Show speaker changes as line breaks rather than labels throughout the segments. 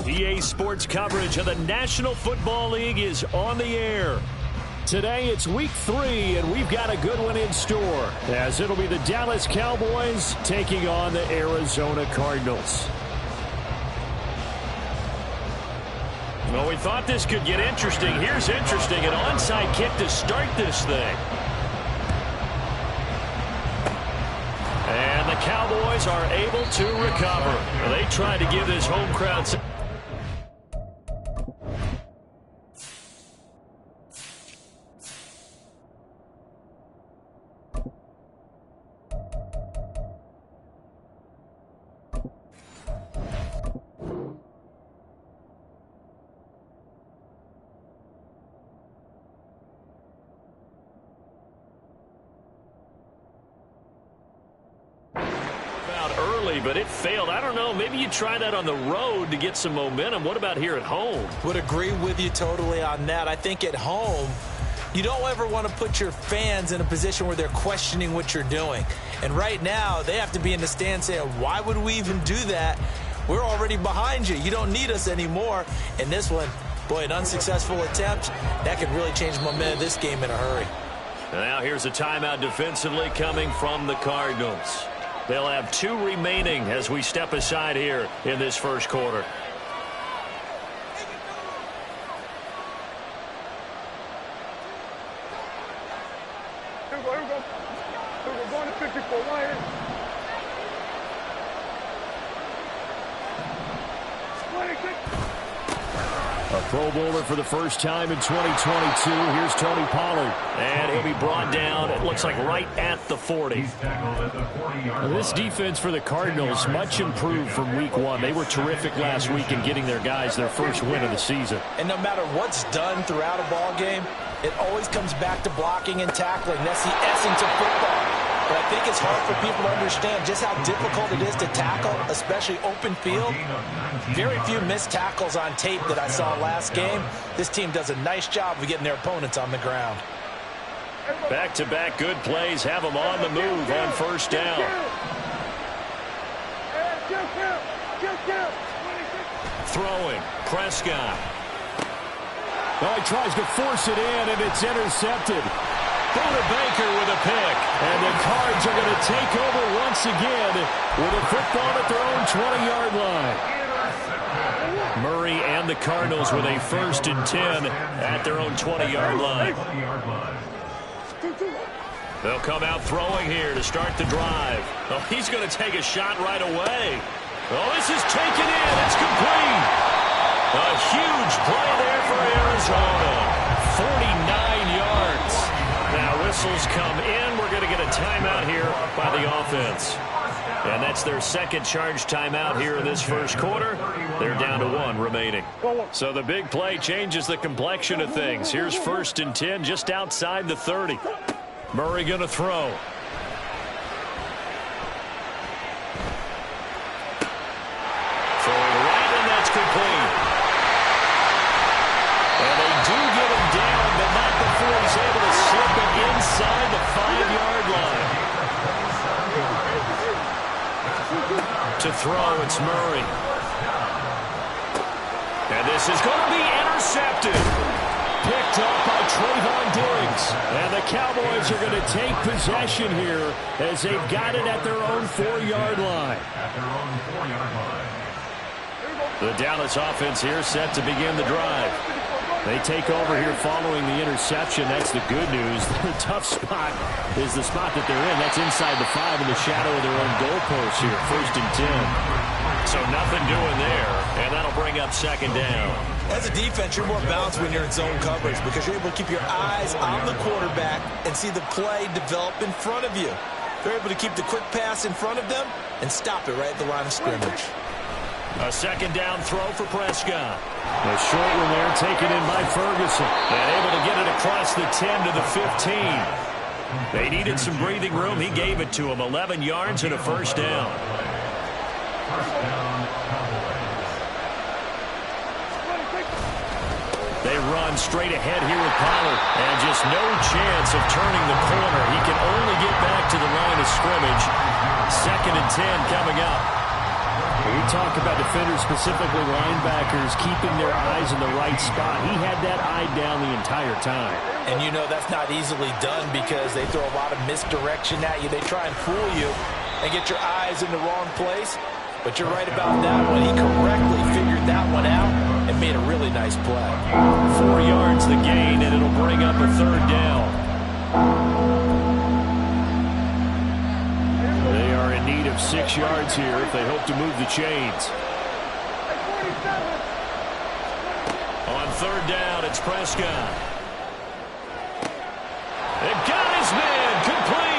EA Sports coverage of the National Football League is on the air. Today it's week 3, and we've got a good one in store, as it'll be the Dallas Cowboys taking on the Arizona Cardinals. Well, we thought this could get interesting. Here's interesting, an onside kick to start this thing. And the Cowboys are able to recover. They tried to give this home crowd some... but it failed. I don't know. Maybe you try that on the road to get some momentum. What about here at home?
Would agree with you totally on that. I think at home, you don't ever want to put your fans in a position where they're questioning what you're doing. And right now, they have to be in the stand saying, why would we even do that? We're already behind you. You don't need us anymore. And this one, boy, an unsuccessful attempt, that could really change the momentum of this game in a hurry.
Now here's a timeout defensively coming from the Cardinals. They'll have 2 remaining as we step aside here in this first quarter.
Here we go. We're going to 54 right here. 26.
A Pro Bowler for the first time in 2022. Here's Tony Pollard. And he'll be brought down, it looks like, right at the 40. Well, this defense for the Cardinals, much improved from week 1. They were terrific last week in getting their guys their first win of the season.
And no matter what's done throughout a ball game, it always comes back to blocking and tackling. That's the essence of football. But I think it's hard for people to understand just how difficult it is to tackle, especially open field. Very few missed tackles on tape that I saw last game. This team does a nice job of getting their opponents on the ground.
Back-to-back good plays have them on the move on first down. Throwing, Prescott.
Oh, he tries to force it in, and it's intercepted.
Buda Baker with a pick.
And the Cards are going to take over once again with a football at their own 20-yard line.
Murray and the Cardinals with a 1st and 10 at their own 20-yard line. They'll come out throwing here to start the drive. Oh, he's going to take a shot right away. Oh, this is taken in. It's complete. A huge play there for Arizona. 49 yards. Now whistles come in. We're going to get a timeout here by the offense. And that's their second charge timeout here in this first quarter. They're down to 1 remaining. So the big play changes the complexion of things. Here's 1st and 10 just outside the 30. Murray going to throw. Throwing right, and that's complete. And they do get him down, but not before he's able to slip it inside the 5-yard line. To throw, it's Murray. And this is going to be intercepted.
Picked up by Trayvon Diggs. And the Cowboys are going to take possession here as they've got it at their own 4-yard line.
The Dallas offense here set to begin the drive. They take over here following the interception. That's the good news. The tough spot is the spot that they're in. That's inside the 5 in the shadow of their own goalpost here. 1st and 10. So nothing doing there, and that'll bring up 2nd down.
As a defense, you're more balanced when you're in zone coverage because you're able to keep your eyes on the quarterback and see the play develop in front of you. They're able to keep the quick pass in front of them and stop it right at the line of scrimmage.
A 2nd down throw for Prescott.
A short one there taken in by Ferguson.
And able to get it across the 10 to the 15. They needed some breathing room. He gave it to them. 11 yards and a 1st down. They run straight ahead here with Pollard. And just no chance of turning the corner. He can only get back to the line of scrimmage. 2nd and 10 coming up.
We talk about defenders, specifically linebackers, keeping their eyes in the right spot. He had that eye down the entire time.
And you know that's not easily done because they throw a lot of misdirection at you. They try and fool you and get your eyes in the wrong place. But you're right about that one. He correctly figured that one out and made a really nice play.
4 yards the gain, and it'll bring up a third down. They are in need of 6 yards here if they hope to move the chains.
On third down, it's Prescott. They've got his man complete.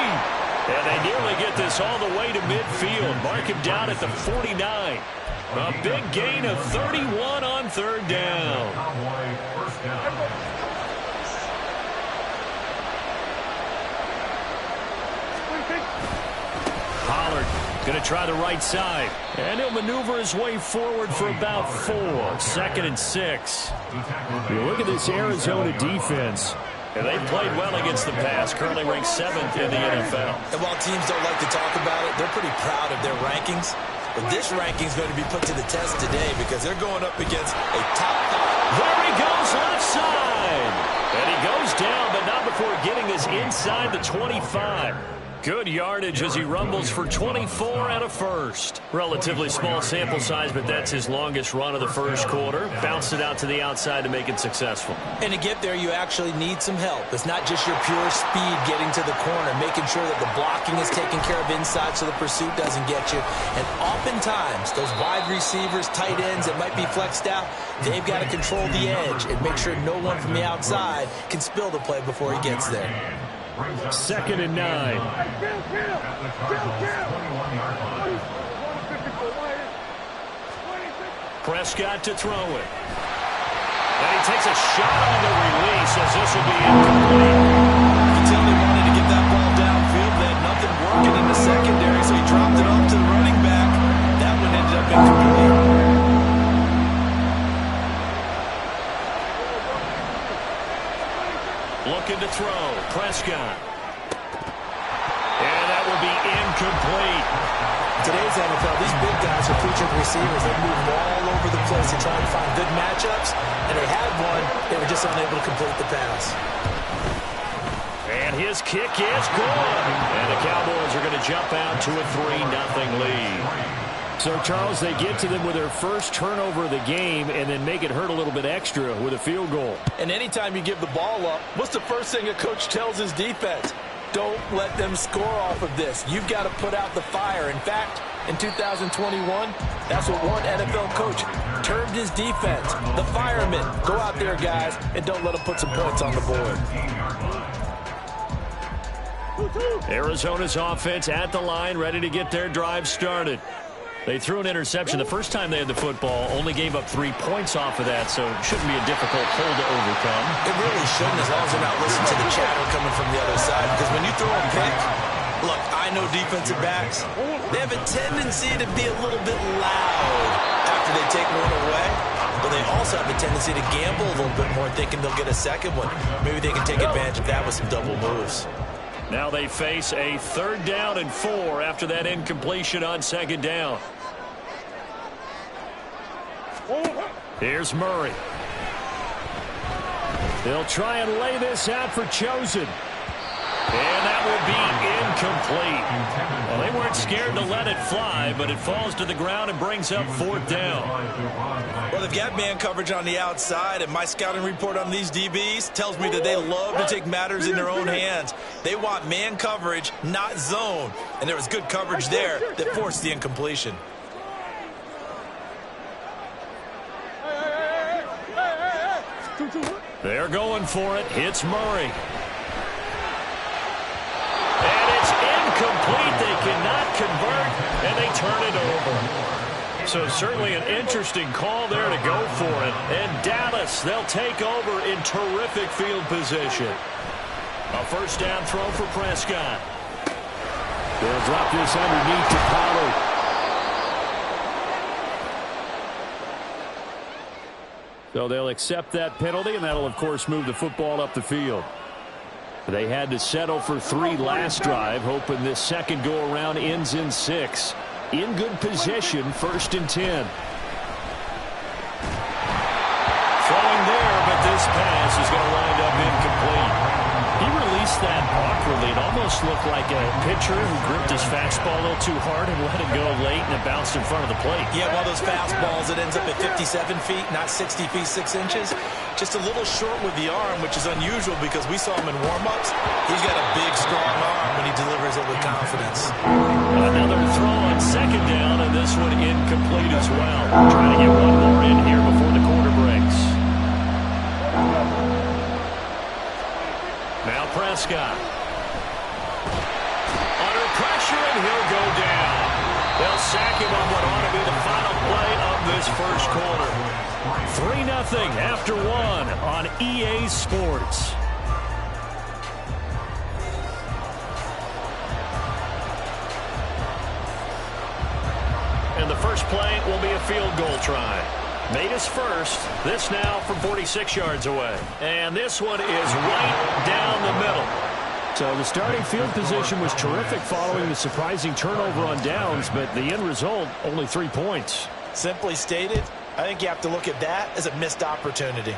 And they nearly get this all the way to midfield. Mark him down at the 49. A big gain of 31 on third down.
Pollard going to try the right side. And he'll maneuver his way forward for about 4. 2nd and 6. You look at this Arizona defense.
And they played well against the pass, currently ranked 7th in the NFL.
And while teams don't like to talk about it, they're pretty proud of their rankings. But this ranking is going to be put to the test today because they're going up against a top 5.
There he goes, left side. And he goes down, but not before getting us inside the 25. Good yardage as he rumbles for 24 and a first. Relatively small sample size, but that's his longest run of the first quarter. Bounced it out to the outside to make it successful.
And to get there, you actually need some help. It's not just your pure speed getting to the corner, making sure that the blocking is taken care of inside so the pursuit doesn't get you. And oftentimes, those wide receivers, tight ends that might be flexed out, they've got to control the edge and make sure no one from the outside can spill the play before he gets there.
2nd and 9.
Prescott to throw it. And he takes a shot on the release as this will be incomplete.
You can tell they wanted to get that ball downfield. They had nothing working in the secondary, so he dropped it off to the running back. That one ended up incomplete.
Looking to throw. Prescott. And that will be incomplete.
Today's NFL, these big guys are featured receivers. They move all over the place to try and find good matchups. And they had one. They were just unable to complete the pass.
And his kick is good. And the Cowboys are going to jump out to a 3-0 lead.
So, Charles, they get to them with their first turnover of the game and then make it hurt a little bit extra with a field goal.
And anytime you give the ball up, what's the first thing a coach tells his defense? Don't let them score off of this. You've got to put out the fire. In fact, in 2021, that's what one NFL coach termed his defense. The firemen. Go out there, guys, and don't let them put some points on the board.
Arizona's offense at the line, ready to get their drive started. They threw an interception the first time they had the football, only gave up 3 points off of that, so it shouldn't be a difficult hole to overcome.
It really shouldn't, as long as they're not listening to the chatter coming from the other side, because when you throw a pick, look, I know defensive backs, they have a tendency to be a little bit loud after they take one away, but they also have a tendency to gamble a little bit more, thinking they'll get a second one. Maybe they can take advantage of that with some double moves.
Now they face a 3rd down and 4 after that incompletion on 2nd down. Here's Murray. They'll try and lay this out for Chosen. And that will be incomplete. Well, they weren't scared to let it fly, but it falls to the ground and brings up 4th down.
Well, they've got man coverage on the outside, and my scouting report on these DBs tells me that they love to take matters in their own hands. They want man coverage, not zone. And there was good coverage there that forced the incompletion.
They're going for it. It's Murray. And it's incomplete. They cannot convert, and they turn it over. So certainly an interesting call there to go for it. And Dallas, they'll take over in terrific field position. A 1st down throw for Prescott.
They'll drop this underneath to Pollard. So they'll accept that penalty, and that'll, of course, move the football up the field. They had to settle for 3 last drive, hoping this second go-around ends in 6. in good position, 1st and 10. Throwing there, but this pass is going to wind up incomplete. He released that awkwardly. It almost looked like a pitcher who gripped his fastball a little too hard and let it go late, and it bounced in front of the plate.
Yeah, one of those fastballs that ends up at 57 feet, not 60 feet, 6 inches. Just a little short with the arm, which is unusual because we saw him in warm-ups. He's got a big, strong arm when he delivers it with confidence.
Another throw on 2nd down, and this one incomplete as well. Trying to get one more in here before the quarter breaks. Now Prescott. Under pressure, and he'll go down. They'll sack him on what ought to be the final play of this first quarter. 3-0 after 1 on EA Sports. And the first play will be a field goal try. Made his first. This now from 46 yards away. And this one is right down the middle. So the starting field position was terrific following the surprising turnover on downs, but the end result, only 3 points.
Simply stated, I think you have to look at that as a missed opportunity.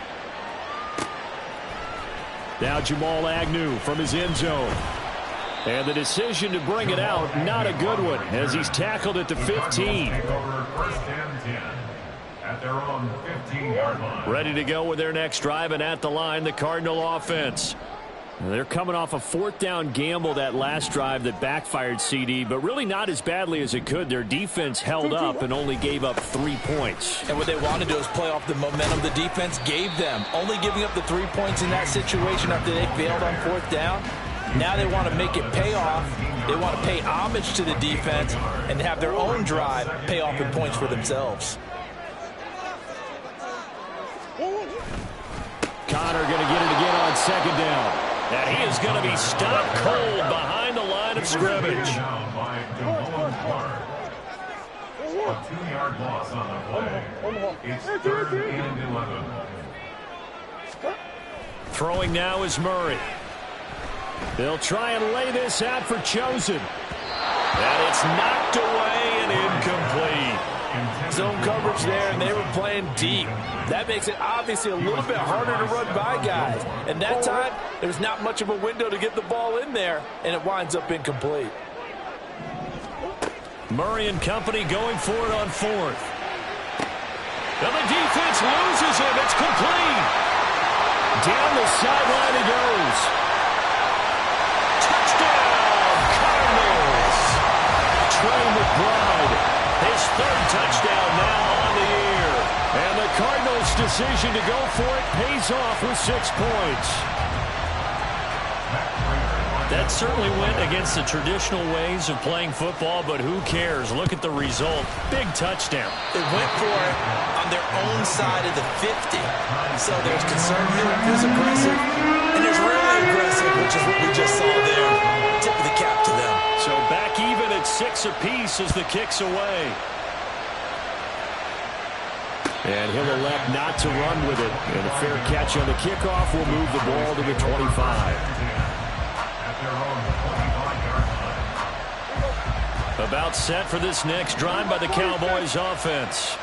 Now Jamal Agnew from his end zone. And the decision to bring it out, not a good one, as he's tackled at the 15. At their own 15-yard line. Ready to go with their next drive, and at the line, the Cardinal offense. They're coming off a 4th down gamble that last drive that backfired, CD, but really not as badly as it could. Their defense held up and only gave up 3 points. And
what they want to do is play off the momentum the defense gave them. Only giving up the 3 points in that situation after they failed on 4th down. Now they want to make it pay off. They want to pay homage to the defense and have their own drive pay off in points for themselves.
Connor going to get it again on 2nd down. And he is going to be stopped cold behind the line of scrimmage. A 2-yard loss on the play. It's 3rd and 11. Throwing now is Murray. They'll try and lay this out for Chosen. And it's knocked away and incomplete.
Zone coverage there, and they were playing deep. That makes it obviously a little bit harder to run by guys. And that time, there's not much of a window to get the ball in there, and it winds up incomplete.
Murray and company going for it on 4th. And the defense loses him. It's complete. Down the sideline he goes. Touchdown, Cardinals. Trey McBride. His 3rd touchdown now on the year. And the Cardinals' decision to go for it pays off with 6 points. That certainly went against the traditional ways of playing football, but who cares? Look at the result. Big touchdown.
They went for it on their own side of the 50. So there's conservative, there's aggressive, and there's really aggressive, which is what we just saw there. Tip of the cap to them.
So back even at 6 apiece as the kick's away. And he'll elect not to run with it. And a fair catch on the kickoff will move the ball to the 25. About set for this next drive by the Cowboys offense.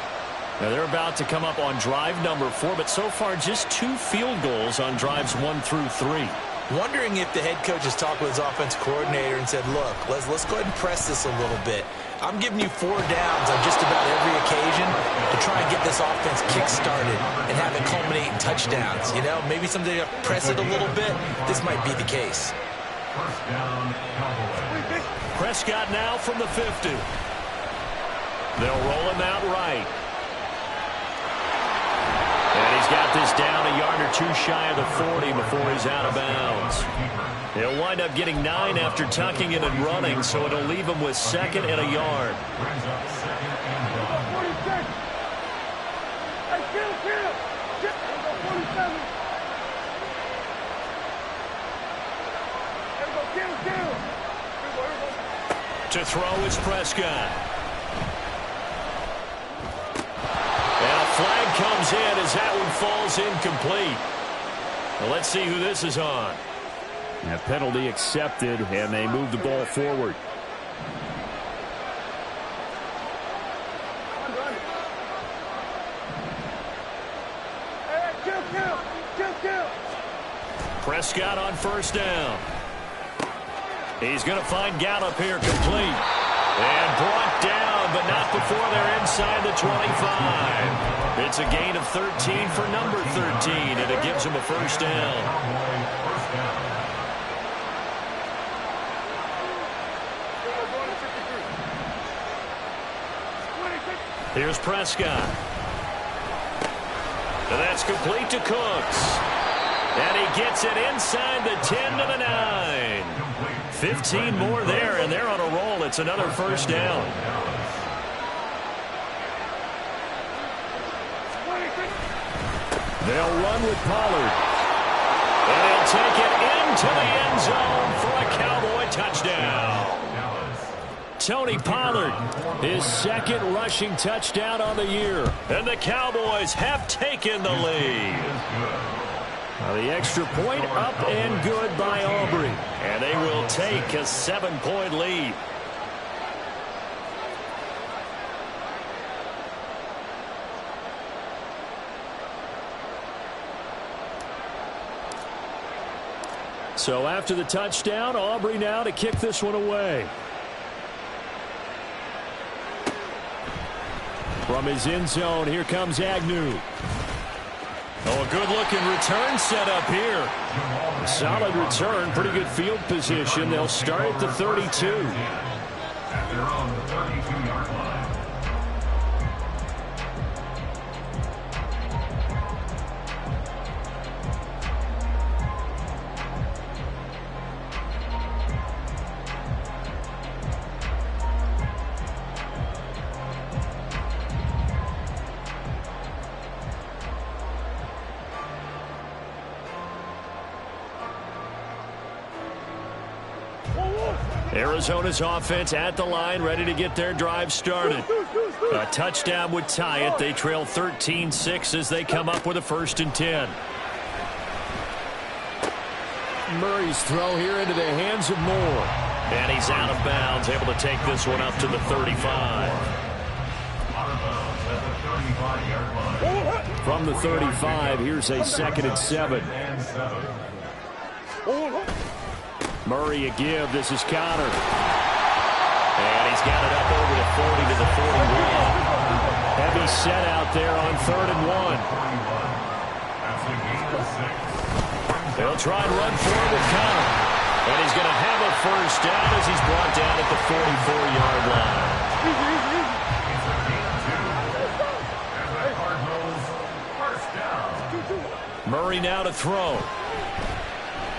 Now they're about to come up on drive number 4, but so far just 2 field goals on drives 1 through 3.
Wondering if the head coach has talked with his offense coordinator and said, look, let's go ahead and press this a little bit. I'm giving you 4 downs on just about every occasion to try and get this offense kick-started and have it culminate in touchdowns. You know, maybe someday you press it a little bit. This might be the case. First down,
Prescott now from the 50. They'll roll him out right. And he's got this down a yard or 2 shy of the 40 before he's out of bounds. He'll wind up getting 9 after tucking it and running, so it'll leave him with 2nd and a yard. To throw is Prescott. And a flag comes in as that one falls incomplete. Well, let's see who this is on. A penalty accepted, and they move the ball forward. Prescott on first down. He's going to find Gallup here complete. And brought down, but not before they're inside the 25. It's a gain of 13 for number 13, and it gives him a first down. Here's Prescott. And that's complete to Cooks. And he gets it inside the 10 to the 9. 15 more there, and they're on a roll. It's another first down. They'll run with Pollard. And he'll take it into the end zone for a Cowboy touchdown. Tony Pollard, his second rushing touchdown on the year. And the Cowboys have taken the lead. Now the extra point up and good by Aubrey. And they will take a 7-point lead. So after the touchdown, Aubrey now to kick this one away. From his end zone, here comes Agnew. Oh, a good-looking return set up here. A solid return, pretty good field position. They'll start at the 32.
They're on the 32-yard line.
Arizona's offense at the line, ready to get their drive started. A touchdown would tie it. They trail 13-6 as they come up with a 1st and 10. Murray's throw here into the hands of Moore. And he's out of bounds, able to take this one up to the 35. From the 35, here's a 2nd and 7. Murray a give. This is Connor. And he's got it up over the 40 to the 41. Heavy set out there on 3rd and 1. They'll try and run forward with Connor. And he's going to have a first down as he's brought down at the 44-yard line. Murray now to throw.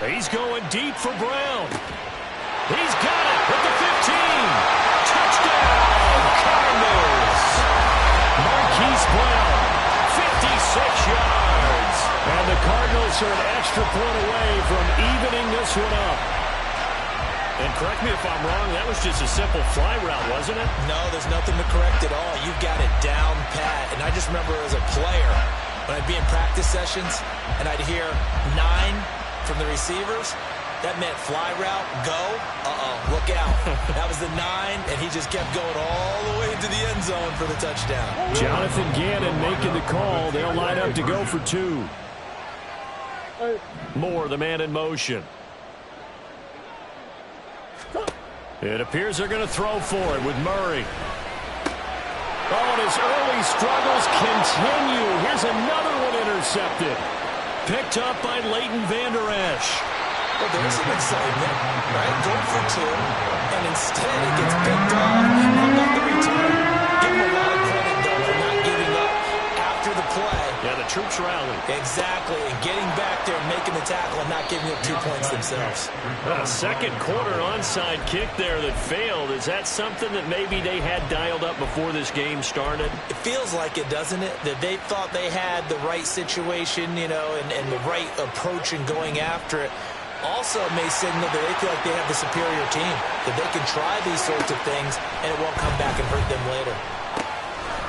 He's going deep for Brown. He's got it at the 15. Touchdown, Cardinals. Marquise Brown, 56 yards. And the Cardinals are an extra point away from evening this one up. And correct me if I'm wrong, that was just a simple fly route, wasn't it?
No, there's nothing to correct at all. You've got it down pat. And I just remember as a player, when I'd be in practice sessions and I'd hear 9 from the receivers, that meant fly route, go, look out. That was the 9, and he just kept going all the way into the end zone for the touchdown.
Jonathan Gannon making the call. They'll line up to go for 2. Moore, the man in motion. It appears they're going to throw for it with Murray. Oh, and his early struggles continue. Here's another one intercepted. Picked up by Leighton Vander Esch.
Well, there's some excitement, right? Go for 2, and instead it gets picked off. How about the return? Give him a lot of credit, though, for not giving up after the play.
Yeah, the troops rallied.
Exactly, and getting back there and making the tackle and not giving up 2 points themselves.
A second quarter onside kick there that failed. Is that something that maybe they had dialed up before this game started?
It feels like it, doesn't it? That they thought they had the right situation, you know, and the right approach in going after it. Also may signal that they feel like they have the superior team, that they can try these sorts of things and it won't come back and hurt them later.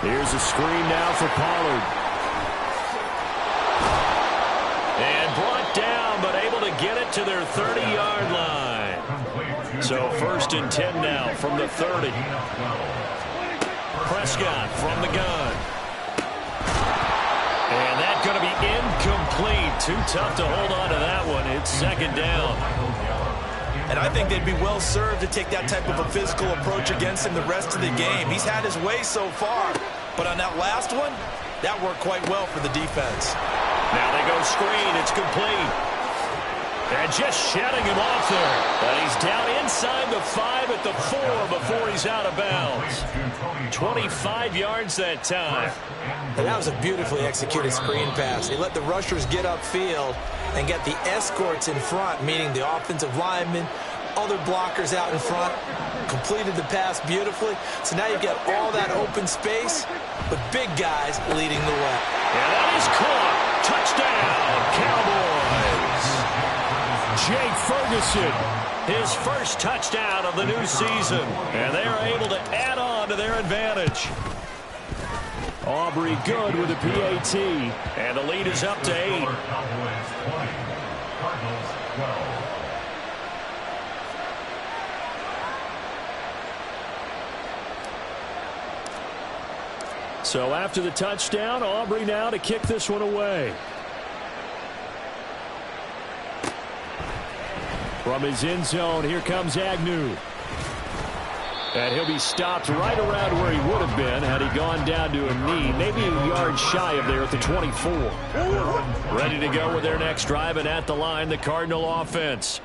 Here's a screen now for Pollard. And brought down, but able to get it to their 30-yard line. So 1st and 10 now from the 30. Prescott from the gun. And that's going to be incomplete. Too tough to hold on to that one. It's second down.
And I think they'd be well served to take that type of a physical approach against him the rest of the game. He's had his way so far. But on that last one, that worked quite well for the defense.
Now they go screen. It's complete. And just shutting him off there. But he's down inside the 5 at the 4 before he's out of bounds. 25 yards that time.
And that was a beautifully executed screen pass. He let the rushers get upfield and get the escorts in front, meaning the offensive linemen, other blockers out in front, completed the pass beautifully. So now you've got all that open space with big guys leading the way.
And that is caught. Touchdown, Cowboys. Jake Ferguson, his first touchdown of the new season. And they are able to add on to their advantage. Aubrey good with a PAT. And the lead is up to 8.
Cowboys 20, Cardinals 12.
So after the touchdown, Aubrey now to kick this one away. From his end zone, here comes Agnew. And he'll be stopped right around where he would have been had he gone down to a knee, maybe a yard shy of there at the 24. Ready to go with their next drive, and at the line, the Cardinal offense.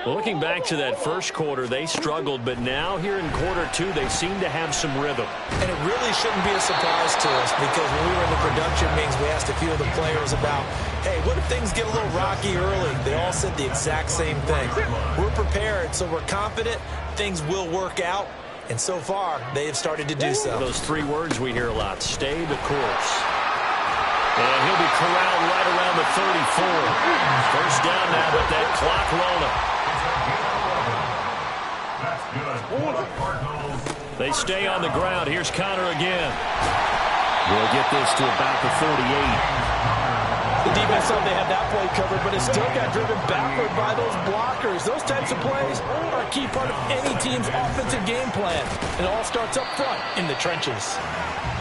Well, looking back to that first quarter, they struggled, but now here in quarter 2, they seem to have some rhythm.
And it really shouldn't be a surprise to us, because when we were in the production meetings, we asked a few of the players about, hey, what if things get a little rocky early? They all said the exact same thing. We're prepared, so we're confident things will work out, and so far, they have started to do so.
Those 3 words we hear a lot: stay the course. And he'll be corralled right around the 34. First down now with that clock rolling. They stay on the ground. Here's Connor again. We'll get this to about the 48.
The defense thought they had that play covered, but it still got driven backward by those blockers. Those types of plays are a key part of any team's offensive game plan. It all starts up front in the trenches.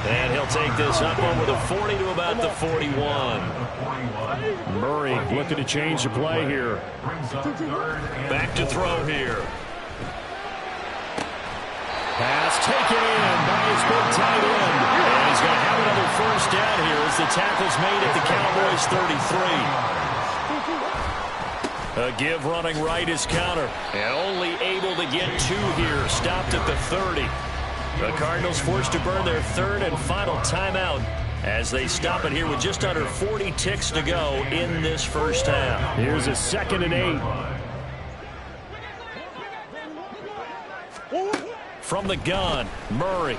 And he'll take this up over the 40 to about the 41. Murray looking to change the play here. Back to throw here. Pass taken in by his big tight end. And he's going to have another first down here as the tackle's made at the Cowboys 33. A give running right is Counter. And only able to get 2 here. Stopped at the 30. The Cardinals forced to burn their 3rd and final timeout as they stop it here with just under 40 ticks to go in this first half. Here's a 2nd and 8. From the gun, Murray.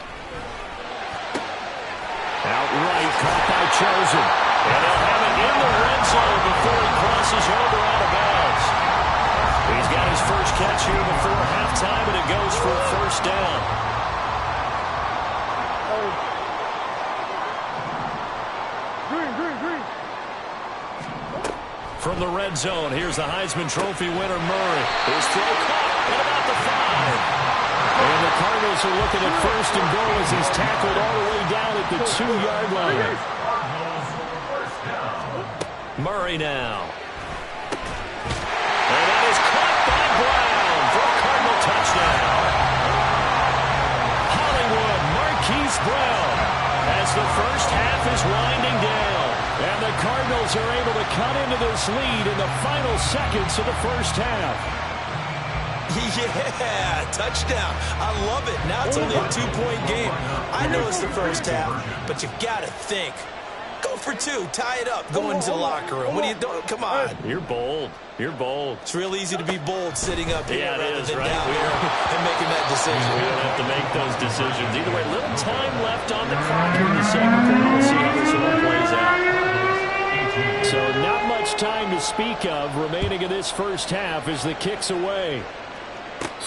Outright caught by Chosen. And they'll have it in the red zone before he crosses over out of bounds. He's got his first catch here before halftime, and it goes for a first down. From the red zone, here's the Heisman Trophy winner, Murray. His throw caught at about the 5. And the Cardinals are looking at first and goal as he's tackled all the way down at the 2-yard line. Murray now. And that is caught by Brown for a Cardinal touchdown. Hollywood Marquise Brown as the first half is winding down. And the Cardinals are able to cut into this lead in the final seconds of the first half.
Yeah, touchdown. I love it. Now it's only a 2-point game. I know it's the first half, but you got to think. Go for 2. Tie it up. Go into the locker room. What are you doing? Come on.
You're bold. You're bold.
It's real easy to be bold sitting up here rather than
right?
down here and making that decision.
We don't have to make those decisions. Either way, little time left on the clock here in the second quarter. We'll see how this one plays out. So not much time to speak of remaining in this first half as the kick's away.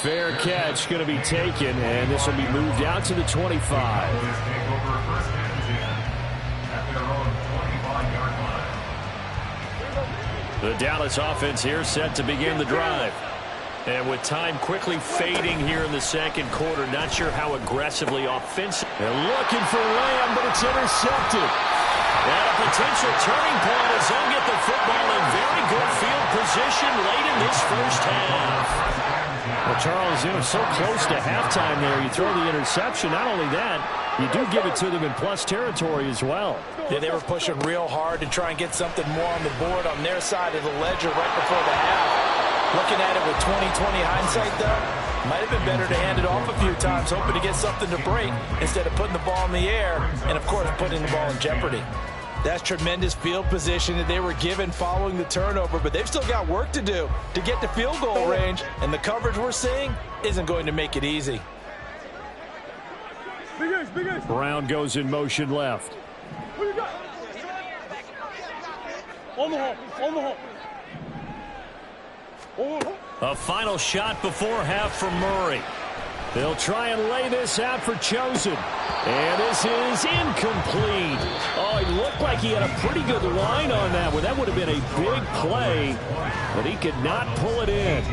Fair catch going to be taken, and this will be moved out to the 25. The Dallas offense here set to begin the drive. And with time quickly fading here in the second quarter, not sure how aggressively offensive. They're looking for Lamb, but it's intercepted.
And a potential turning point as they'll get the football in very good field position late in this first half.
Well, Charles, they were so close to halftime there. You throw the interception. Not only that, you do give it to them in plus territory as well.
Yeah, they were pushing real hard to try and get something more on the board on their side of the ledger right before the half. Looking at it with 20/20 hindsight, though, might have been better to hand it off a few times, hoping to get something to break instead of putting the ball in the air and, of course, putting the ball in jeopardy. That's tremendous field position that they were given following the turnover, but they've still got work to do to get to field goal range, and the coverage we're seeing isn't going to make it easy.
Brown goes in motion left.
Who you got? On the hole. On the hole.
A final shot before half from Murray.
They'll try and lay this out for Chosen. And this is incomplete. Oh, it looked like he had a pretty good line on that one. That would have been a big play, but he could not pull it in.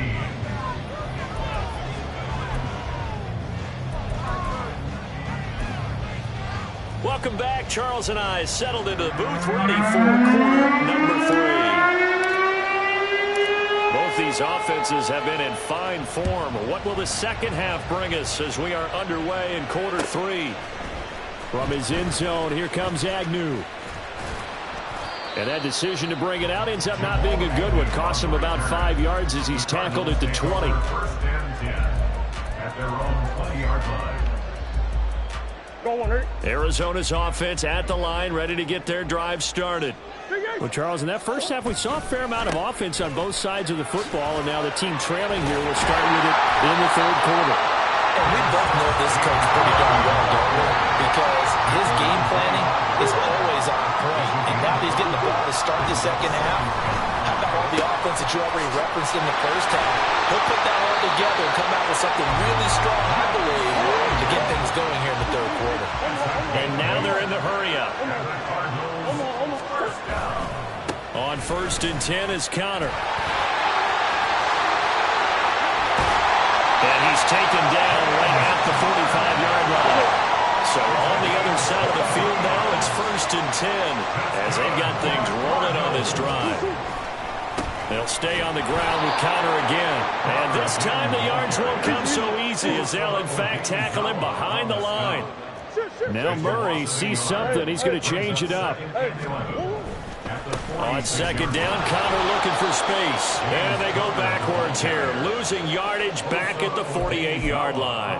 Welcome back. Charles and I settled into the booth, ready for quarter number 3. Both these offenses have been in fine form. What will the second half bring us as we are underway in quarter 3?
From his end zone, here comes Agnew. And that decision to bring it out ends up not being a good one. Costs him about 5 yards as he's tackled at the 20.
First and 10 at their own 20-yard line.
Arizona's offense at the line, ready to get their drive started.
Well, Charles, in that first half, we saw a fair amount of offense on both sides of the football, and now the team trailing here will start with it in the third quarter.
And we both know this coach pretty darn well, don't we? Because his game planning is always on point. And now that he's getting the ball to start the second half, how about all the offense that you already referenced in the first half? He'll put that all together and come out with something really strong, I believe, to get things going here in the third quarter.
And now they're in the hurry-up. On first and 10 is Connor. And he's taken down right at the 45-yard line. So on the other side of the field now, it's first and 10 as they've got things rolling on this drive. They'll stay on the ground with Connor again. And this time the yards won't come so easy as they'll, in fact, tackle him behind the line.
Now Murray sees something. He's going to change it up.
On second down, Connor looking for space. And they go backwards here, losing yardage back at the 48-yard line.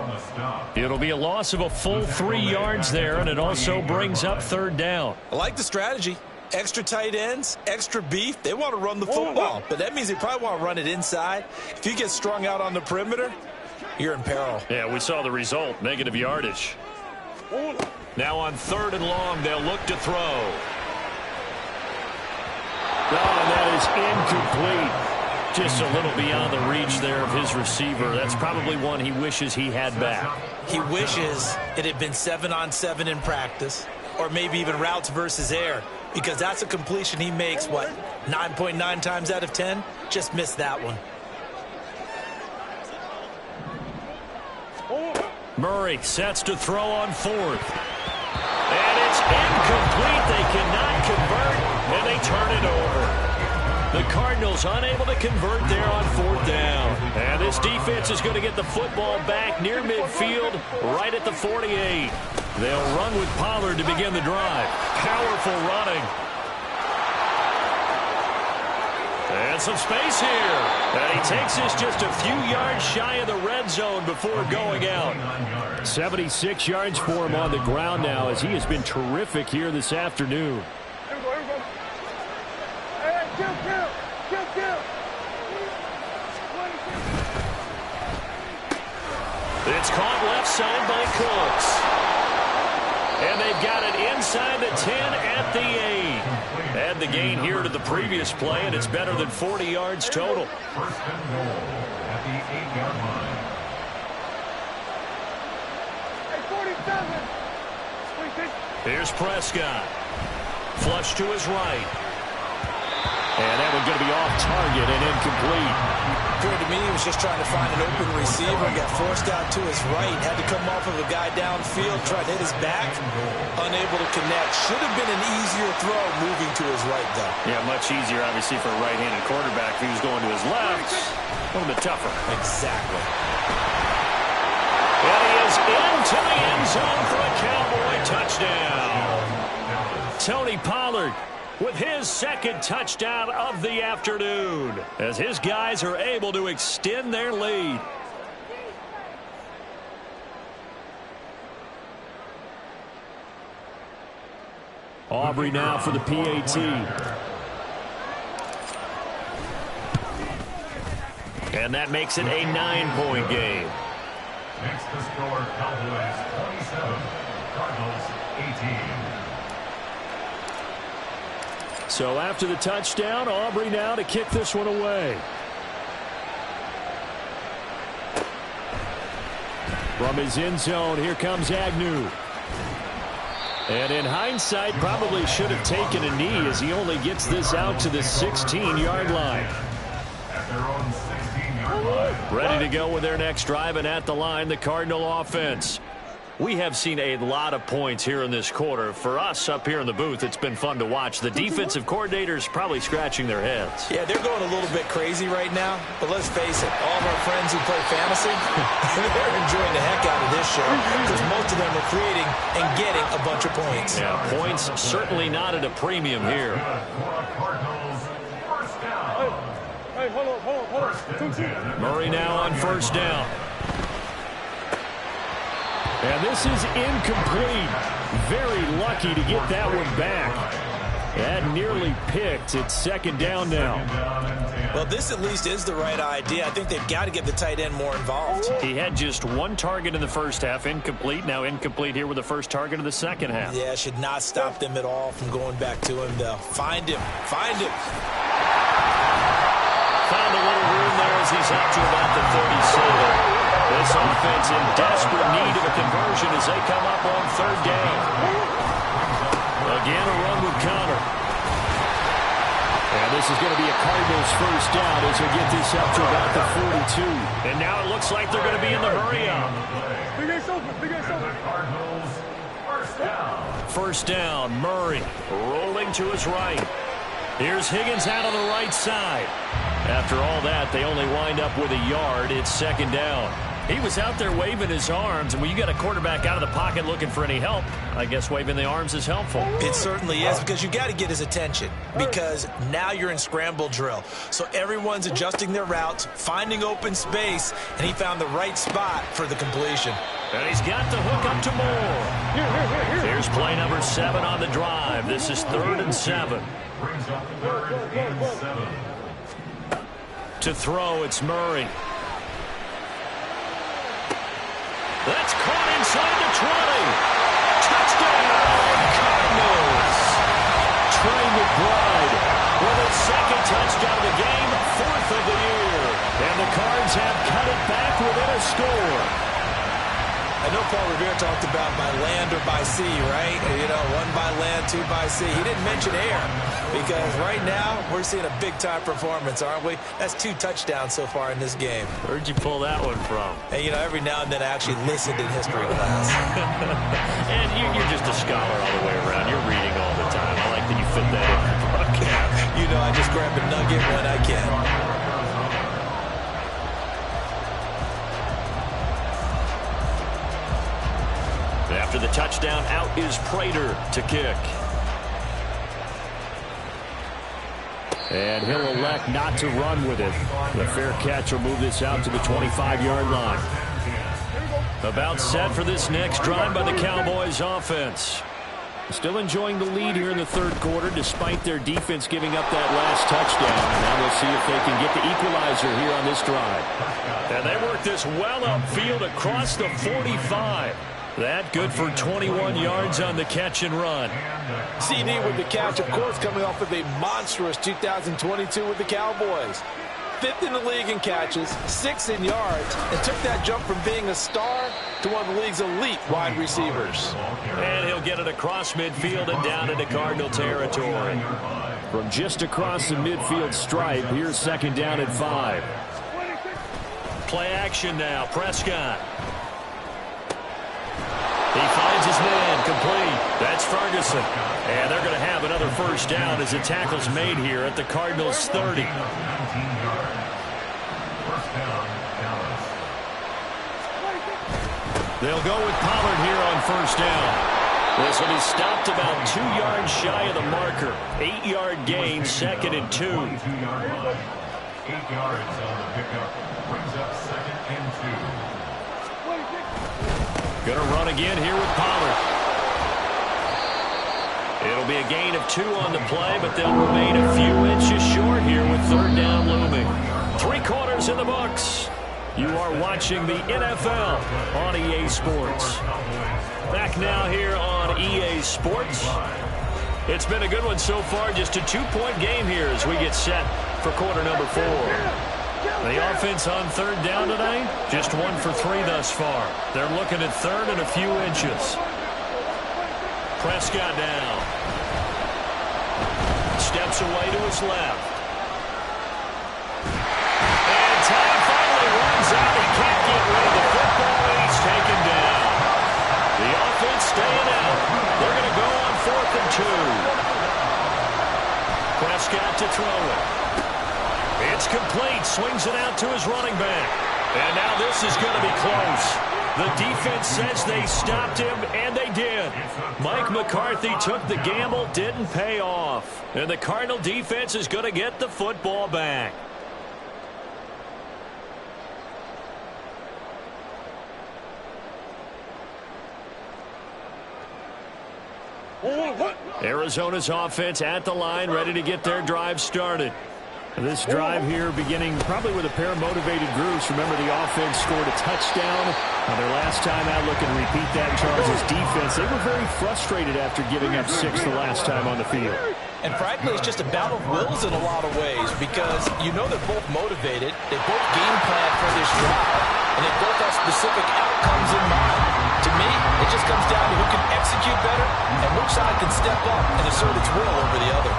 It'll be a loss of a full 3 yards there, and it also brings up third down.
I like the strategy. Extra tight ends, extra beef. They want to run the football, but that means they probably want to run it inside. If you get strung out on the perimeter, you're in peril.
Yeah, we saw the result, negative yardage. Now on third and long, they'll look to throw.
Oh, that is incomplete. Just a little beyond the reach there of his receiver. That's probably one he wishes he had back.
He wishes it had been 7-on-7 in practice, or maybe even routes versus air, because that's a completion he makes, 9.9 times out of 10? Just missed that one.
Murray sets to throw on fourth. And it's incomplete. They cannot convert, and they turn it over. The Cardinals unable to convert there on fourth down. And this defense is going to get the football back near midfield, right at the 48. They'll run with Pollard to begin the drive. Powerful running. And some space here. And he takes this just a few yards shy of the red zone before going out.
76 yards for him on the ground now, as he has been terrific here this afternoon.
Here we go. Hey, kill.
It's caught left side by Cooks. And they've got it inside the 10 at the 8. Add the gain here to the previous play, and it's better than 40 yards total.
First and goal at the 8-yard line.
Hey, 47.
Here's Prescott. Flush to his right.
And that one's going to be off target and incomplete.
Appeared to me he was just trying to find an open receiver and got forced out to his right. Had to come off of a guy downfield, tried to hit his back, unable to connect. Should have been an easier throw moving to his right, though.
Yeah, much easier, obviously, for a right-handed quarterback. If he was going to his left, a little bit tougher.
Exactly.
And he is into the end zone for a Cowboy touchdown. Tony Pollard with his second touchdown of the afternoon as his guys are able to extend their lead. Aubrey now for the PAT. And that makes it a 9-point game.
Next to score, Cowboys 27, Cardinals 18.
So after the touchdown, Aubrey now to kick this one away. From his end zone, here comes Agnew. And in hindsight, probably should have taken a knee as he only gets this out to the 16-yard line.
At their own 16-yard line.
Ready to go with their next drive, and at the line, the Cardinal offense. We have seen a lot of points here in this quarter. For us up here in the booth, it's been fun to watch. The defensive coordinators probably scratching their heads.
Yeah, they're going a little bit crazy right now. But let's face it, all of our friends who play fantasy, they're enjoying the heck out of this show because most of them are creating and getting a bunch of points.
Yeah, points certainly not at a premium here.
Cardinals, first down.
Hey, hold on. 2-2.
Murray now on first down. And this is incomplete. Very lucky to get that one back. That nearly picked. It's second down now.
Well, this at least is the right idea. I think they've got to get the tight end more involved.
He had just one target in the first half, incomplete. Now incomplete here with the first target of the second half.
Yeah, should not stop them at all from going back to him, though. Find him. Find him.
Found a little room there as he's up to about the 37. This offense in desperate need of a conversion as they come up on third down. Again, a run with Connor. And this is going to be a Cardinals first down as they get this up to about the 42. And now it looks like they're going to be in the hurry-up.
Big Ace open.
Cardinals, first down.
First down, Murray rolling to his right. Here's Higgins out on the right side. After all that, they only wind up with a yard. It's second down. He was out there waving his arms, and when you got a quarterback out of the pocket looking for any help, I guess waving the arms is helpful.
It certainly is, because you got to get his attention, because now you're in scramble drill. So everyone's adjusting their routes, finding open space, and he found the right spot for the completion.
And he's got the hook up to Moore. Here's play number 7 on the drive. This is 3rd and 7.
Brings up third and 7.
To throw, it's Murray. That's caught inside the 20. Touchdown, Cardinals. Trey McBride with his second touchdown of the game, 4th of the year. And the Cards have cut it back within a score.
I know Paul Revere talked about by land or by sea, right? You know, 1 by land, 2 by sea. He didn't mention air because right now we're seeing a big-time performance, aren't we? That's 2 touchdowns so far in this game.
Where'd you pull that one from?
And, you know, every now and then I actually listened in history class.
And you're just a scholar all the way around. You're reading all the time. I like that you fit that in your broadcast.
You know, I just grab a nugget when I can.
After the touchdown, out is Prater to kick. And he'll elect not to run with it. The fair catch will move this out to the 25-yard line. About set for this next drive by the Cowboys offense. Still enjoying the lead here in the third quarter despite their defense giving up that last touchdown. Now we'll see if they can get the equalizer here on this drive. And they work this well upfield across the 45. That good for 21 yards on the catch and run.
CD with the catch, of course, coming off of a monstrous 2022 with the Cowboys. 5th in the league in catches, 6th in yards, and took that jump from being a star to one of the league's elite wide receivers.
And he'll get it across midfield and down into Cardinal territory. From just across the midfield stripe, here's second down and 5.
Play action now. Prescott. He finds his man, complete. That's Ferguson. And they're going to have another first down as the tackle's made here at the Cardinals' 30.
19 yards. First down, Dallas.
They'll go with Pollard here on first down. This will be stopped about 2 yards shy of the marker. 8-yard gain, second and 2.
22-yard line. 8 yards on the pickup. Brings up second and 2.
Going to run again here with Pollard. It'll be a gain of 2 on the play, but they'll remain a few inches short here with third down looming. 3 quarters in the books. You are watching the NFL on EA Sports. Back now here on EA Sports. It's been a good one so far. Just a 2-point game here as we get set for quarter number 4. The offense on third down today, just 1 for 3 thus far. They're looking at third and a few inches. Prescott down. Steps away to his left. And time finally runs out. He can't get rid of the football, and he's taken down. The offense staying out. They're going to go on 4th and 2. Prescott to throw it. It's complete. Swings it out to his running back. And now this is going to be close. The defense says they stopped him, and they did. Mike McCarthy took the gamble, didn't pay off. And the Cardinal defense is going to get the football back. Arizona's offense at the line, ready to get their drive started. This drive here beginning probably with a pair of motivated groups. Remember, the offense scored a touchdown their last time out. Look and repeat that in Charles' defense. They were very frustrated after giving up 6 the last time on the field.
And frankly, it's just a battle of wills in a lot of ways because you know they're both motivated. They both game plan for this drive, and they both have specific outcomes in mind. To me, it just comes down to who can execute better and which side can step up and assert its will over the other.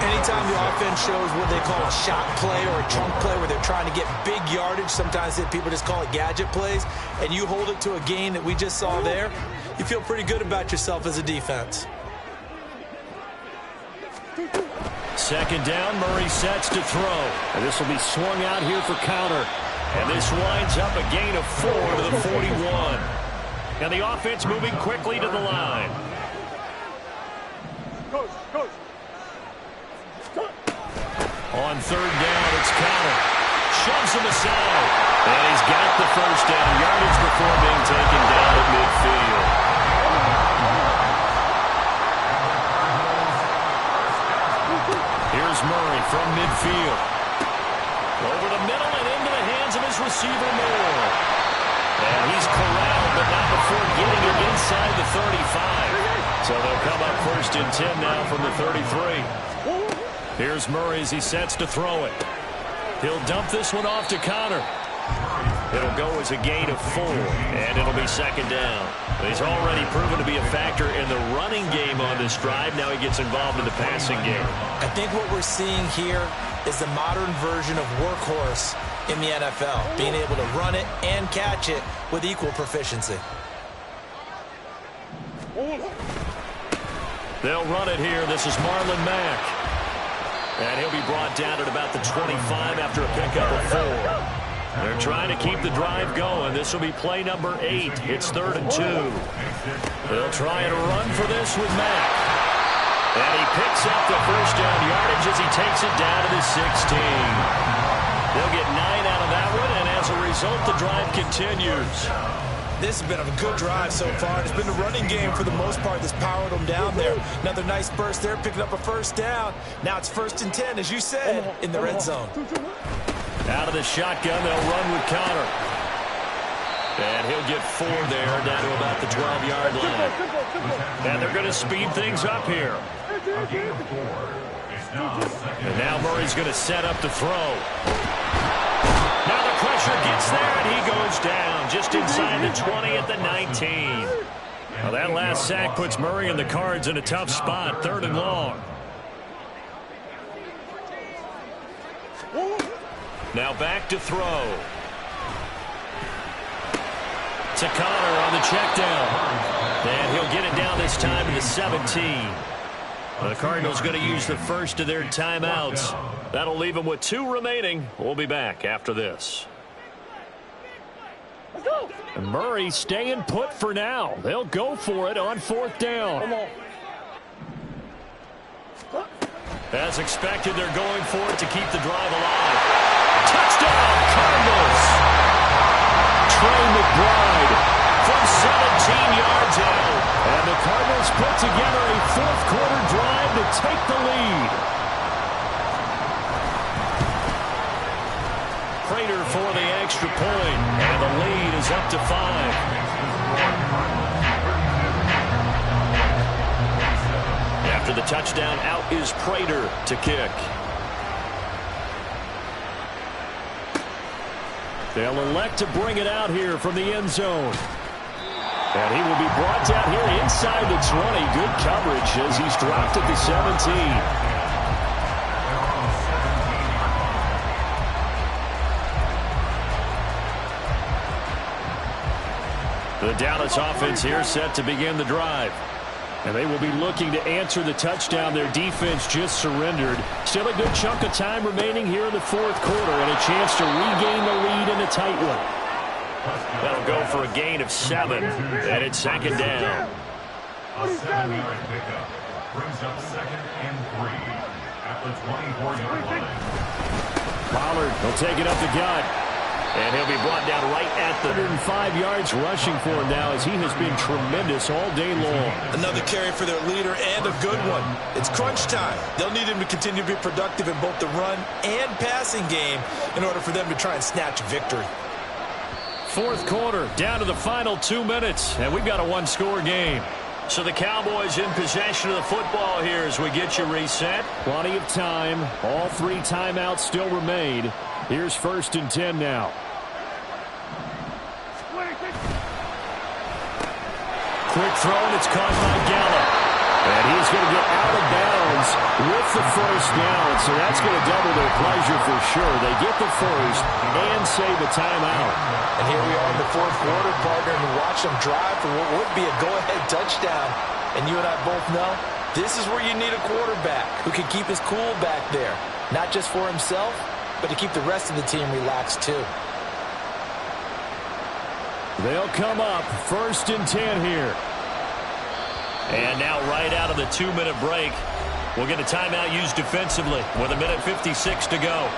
Anytime the offense shows what they call a shot play or a chunk play where they're trying to get big yardage, sometimes people just call it gadget plays, and you hold it to a gain that we just saw there, you feel pretty good about yourself as a defense.
Second down, Murray sets to throw. And this will be swung out here for counter. And this winds up a gain of 4 to the 41. And the offense moving quickly to the line. On third down, it's counter. Shoves him aside. And he's got the first down. Yardage before being taken down at midfield. Here's Murray from midfield. Over the middle and into the hands of his receiver, Moore. And he's corralled, but not before getting it inside the 35. So they'll come up first and 10 now from the 33. Here's Murray as he sets to throw it. He'll dump this one off to Connor. It'll go as a gain of 4, and it'll be second down. He's already proven to be a factor in the running game on this drive. Now he gets involved in the passing game.
I think what we're seeing here is the modern version of workhorse in the NFL, being able to run it and catch it with equal proficiency.
They'll run it here. This is Marlon Mack. And he'll be brought down at about the 25 after a pickup of 4. They're trying to keep the drive going. This will be play number 8. It's third and 2. They'll try and run for this with Mack. And he picks up the first down yardage as he takes it down to the 16. They'll get 9 out of that one, and as a result, the drive continues.
This has been a good drive so far. It's been the running game for the most part that's powered them down there. Another nice burst there, picking up a first down. Now it's first and 10, as you said, in the red zone.
Out of the shotgun, they'll run with Connor. And he'll get 4 there, down to about the 12-yard line. And they're going to speed things up here. And now Murray's going to set up to throw. Now the pressure gets there, and he goes down just inside the 20 at the 19. Now that last sack puts Murray and the Cards in a tough spot, third and long. Now back to throw. To Connor on the check down. And he'll get it down this time to the 17. The Cardinals going to use the first of their timeouts. That'll leave them with 2 remaining. We'll be back after this.
And Murray staying put for now. They'll go for it on 4th down.
As expected, they're going for it to keep the drive alive. Touchdown, Cardinals!
Trey McBride
From 17 yards out.
And the Cardinals put together a 4th quarter drive to take the lead.
Prater for the extra point. And the lead is up to 5. After the touchdown, out is Prater to kick.
They'll elect to bring it out here from the end zone. And he will be brought down here inside the 20. Good coverage as he's dropped at the 17.
The Dallas offense here set to begin the drive.
And they will be looking to answer the touchdown their defense just surrendered. Still a good chunk of time remaining here in the 4th quarter and a chance to regain the lead in a tight one.
That'll go for a gain of 7. And it's 2nd down.
A 7-yard pickup brings up 2nd and 3 at the 24-yard line.
Pollard will take it up the gut.
And he'll be brought down right at the
105 yards rushing for him now as he has been tremendous all day long.
Another carry for their leader and a good one. It's crunch time. They'll need him to continue to be productive in both the run and passing game in order for them to try and snatch victory.
4th quarter, down to the final 2 minutes, and we've got a 1-score game.
So the Cowboys in possession of the football here as we get you reset.
Plenty of time. All 3 timeouts still remain. Here's 1st and 10 now.
Quick throw, and it's caught by Gallup.
And he's going to get out of bounds with the 1st down, so that's going to double their pleasure for sure. They get the 1st and save a timeout.
And here we are in the 4th quarter, partner, and watch them drive for what would be a go-ahead touchdown. And you and I both know this is where you need a quarterback who can keep his cool back there, not just for himself, but to keep the rest of the team relaxed too.
They'll come up 1st and 10 here.
And now right out of the 2-minute break, we'll get a timeout used defensively with 1:56 to go.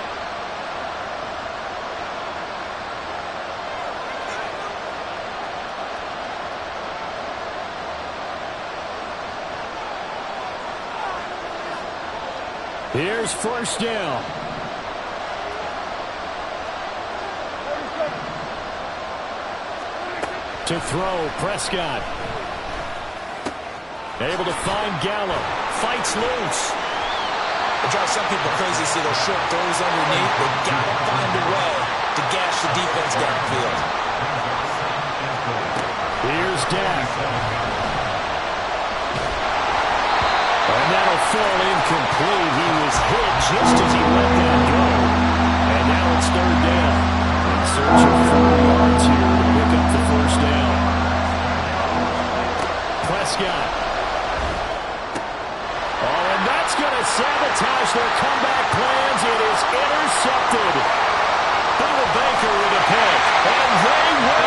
Here's 1st down. To throw, Prescott. Able to find Gallup. Fights loose.
It drives some people crazy to see those short throws underneath. They've got to find a way to gash the defense downfield.
Here's Dak. And that'll fall incomplete. He was hit just as he let that go. And now it's 3rd down. In search of 4 yards here to pick up the 1st down. Prescott. Oh, and that's going to sabotage their comeback plans. It is intercepted.
Baker with a pick. And they will